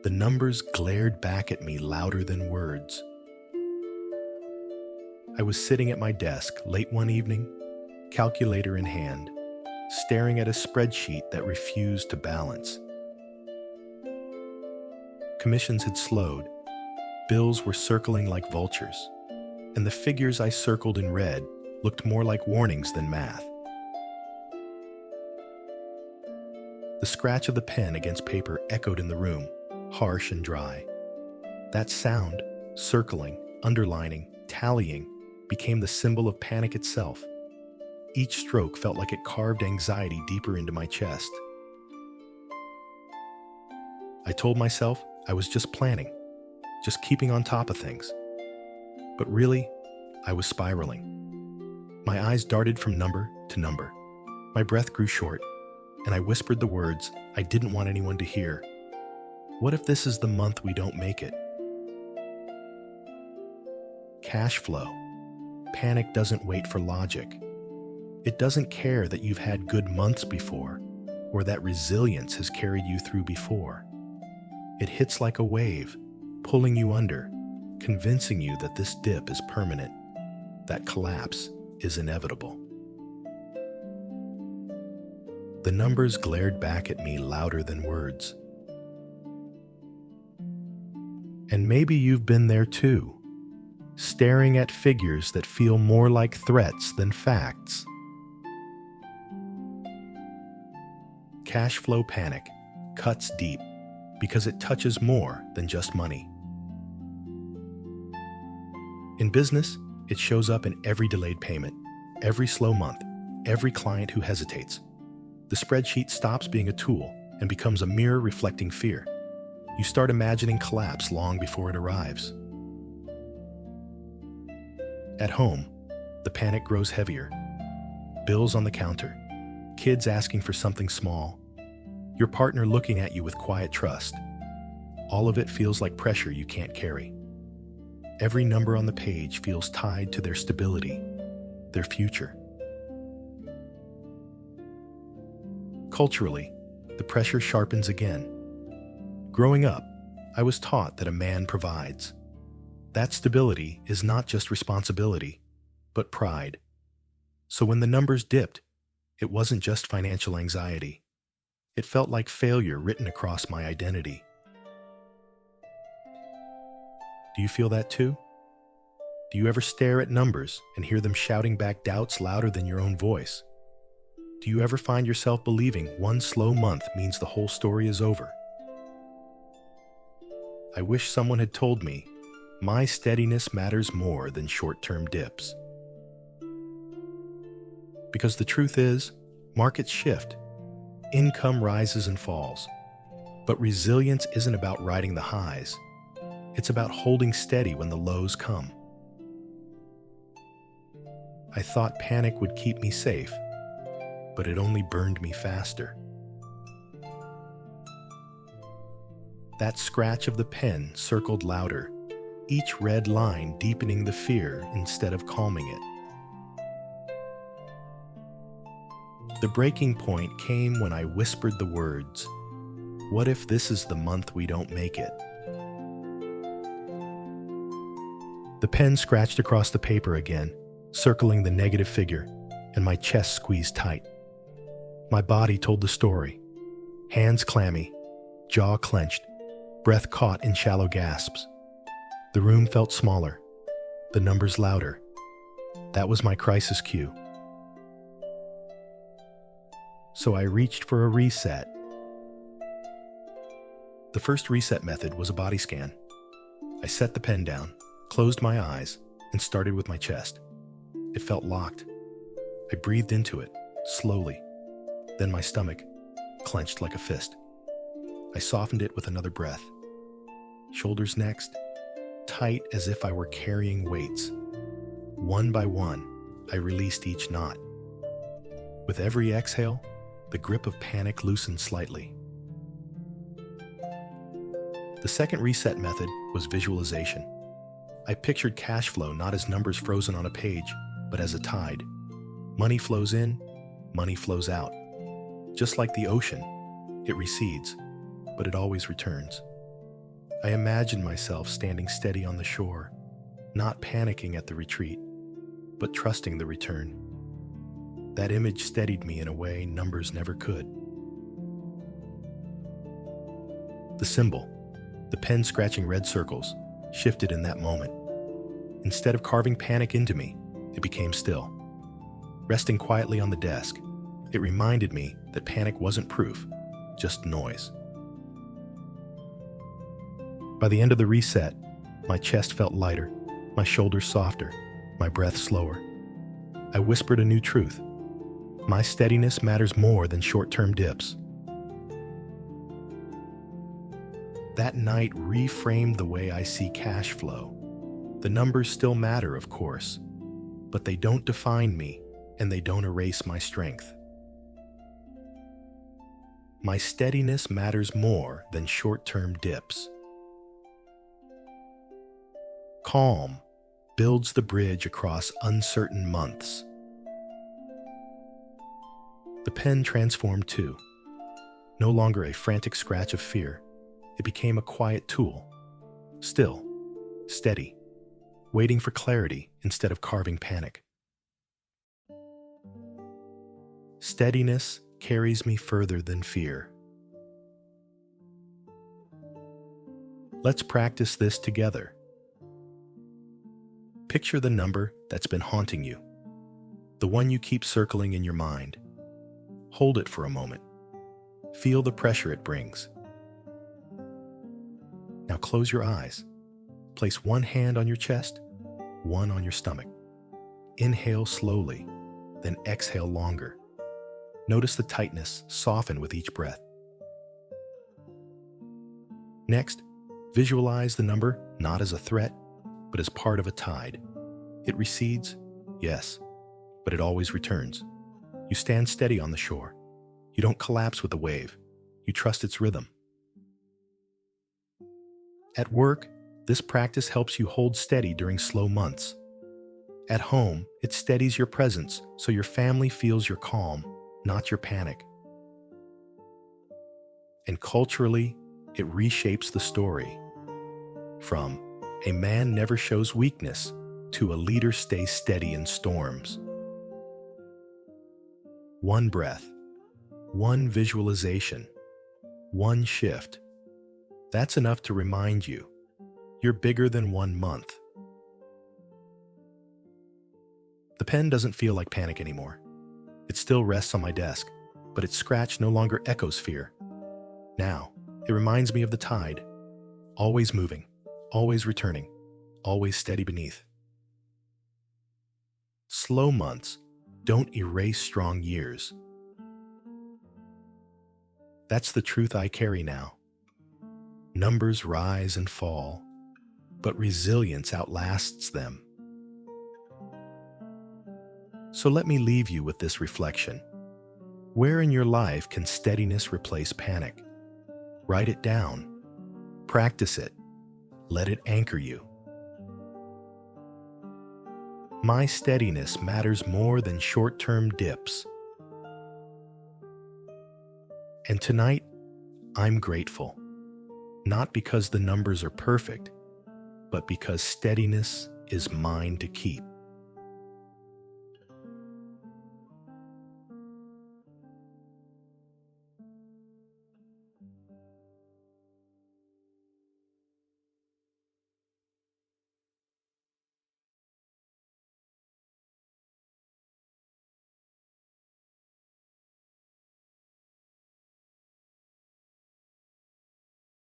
The numbers glared back at me louder than words. I was sitting at my desk late one evening, calculator in hand, staring at a spreadsheet that refused to balance. Commissions had slowed, bills were circling like vultures, and the figures I circled in red looked more like warnings than math. The scratch of the pen against paper echoed in the room, harsh and dry. That sound, circling, underlining, tallying, became the symbol of panic itself. Each stroke felt like it carved anxiety deeper into my chest. I told myself I was just planning, just keeping on top of things. But really, I was spiraling. My eyes darted from number to number. My breath grew short, and I whispered the words I didn't want anyone to hear. What if this is the month we don't make it? Cash flow. Panic doesn't wait for logic. It doesn't care that you've had good months before, or that resilience has carried you through before. It hits like a wave, pulling you under, convincing you that this dip is permanent, that collapse is inevitable. The numbers glared back at me louder than words. And maybe you've been there too, staring at figures that feel more like threats than facts. Cash flow panic cuts deep because it touches more than just money. In business, it shows up in every delayed payment, every slow month, every client who hesitates. The spreadsheet stops being a tool and becomes a mirror reflecting fear. You start imagining collapse long before it arrives. At home, the panic grows heavier. Bills on the counter, kids asking for something small, your partner looking at you with quiet trust. All of it feels like pressure you can't carry. Every number on the page feels tied to their stability, their future. Culturally, the pressure sharpens again. Growing up, I was taught that a man provides. That stability is not just responsibility, but pride. So when the numbers dipped, it wasn't just financial anxiety. It felt like failure written across my identity. Do you feel that too? Do you ever stare at numbers and hear them shouting back doubts louder than your own voice? Do you ever find yourself believing one slow month means the whole story is over? I wish someone had told me my steadiness matters more than short-term dips. Because the truth is, markets shift, income rises and falls, but resilience isn't about riding the highs. It's about holding steady when the lows come. I thought panic would keep me safe, but it only burned me faster. That scratch of the pen circled louder, each red line deepening the fear instead of calming it. The breaking point came when I whispered the words, "What if this is the month we don't make it?" The pen scratched across the paper again, circling the negative figure, and my chest squeezed tight. My body told the story. Hands clammy, jaw clenched, breath caught in shallow gasps. The room felt smaller, the numbers louder. That was my crisis cue. So I reached for a reset. The first reset method was a body scan. I set the pen down, closed my eyes, and started with my chest. It felt locked. I breathed into it, slowly. Then my stomach clenched like a fist. I softened it with another breath. Shoulders next, tight as if I were carrying weights. One by one, I released each knot. With every exhale, the grip of panic loosened slightly. The second reset method was visualization. I pictured cash flow not as numbers frozen on a page, but as a tide. Money flows in, money flows out. Just like the ocean, it recedes, but it always returns. I imagined myself standing steady on the shore, not panicking at the retreat, but trusting the return. That image steadied me in a way numbers never could. The symbol, the pen scratching red circles, shifted in that moment. Instead of carving panic into me, it became still. Resting quietly on the desk, it reminded me that panic wasn't proof, just noise. By the end of the reset, my chest felt lighter, my shoulders softer, my breath slower. I whispered a new truth. My steadiness matters more than short-term dips. That night reframed the way I see cash flow. The numbers still matter, of course, but they don't define me and they don't erase my strength. My steadiness matters more than short-term dips. Calm builds the bridge across uncertain months. The pen transformed too. No longer a frantic scratch of fear, it became a quiet tool. Still, steady, waiting for clarity instead of carving panic. Steadiness carries me further than fear. Let's practice this together. Picture the number that's been haunting you, the one you keep circling in your mind. Hold it for a moment. Feel the pressure it brings. Now close your eyes. Place one hand on your chest, one on your stomach. Inhale slowly, then exhale longer. Notice the tightness soften with each breath. Next, visualize the number not as a threat, but as part of a tide. It recedes, yes, but it always returns. You stand steady on the shore. You don't collapse with the wave. You trust its rhythm. At work, this practice helps you hold steady during slow months. At home, it steadies your presence so your family feels your calm, not your panic. And culturally, it reshapes the story. From a man never shows weakness to a leader stays steady in storms. One breath, one visualization, one shift. That's enough to remind you you're bigger than 1 month. The pen doesn't feel like panic anymore. It still rests on my desk, but its scratch no longer echoes fear. Now, it reminds me of the tide, always moving, always returning, always steady beneath. Slow months don't erase strong years. That's the truth I carry now. Numbers rise and fall, but resilience outlasts them. So let me leave you with this reflection. Where in your life can steadiness replace panic? Write it down. Practice it. Let it anchor you. My steadiness matters more than short-term dips. And tonight, I'm grateful. Not because the numbers are perfect, but because steadiness is mine to keep.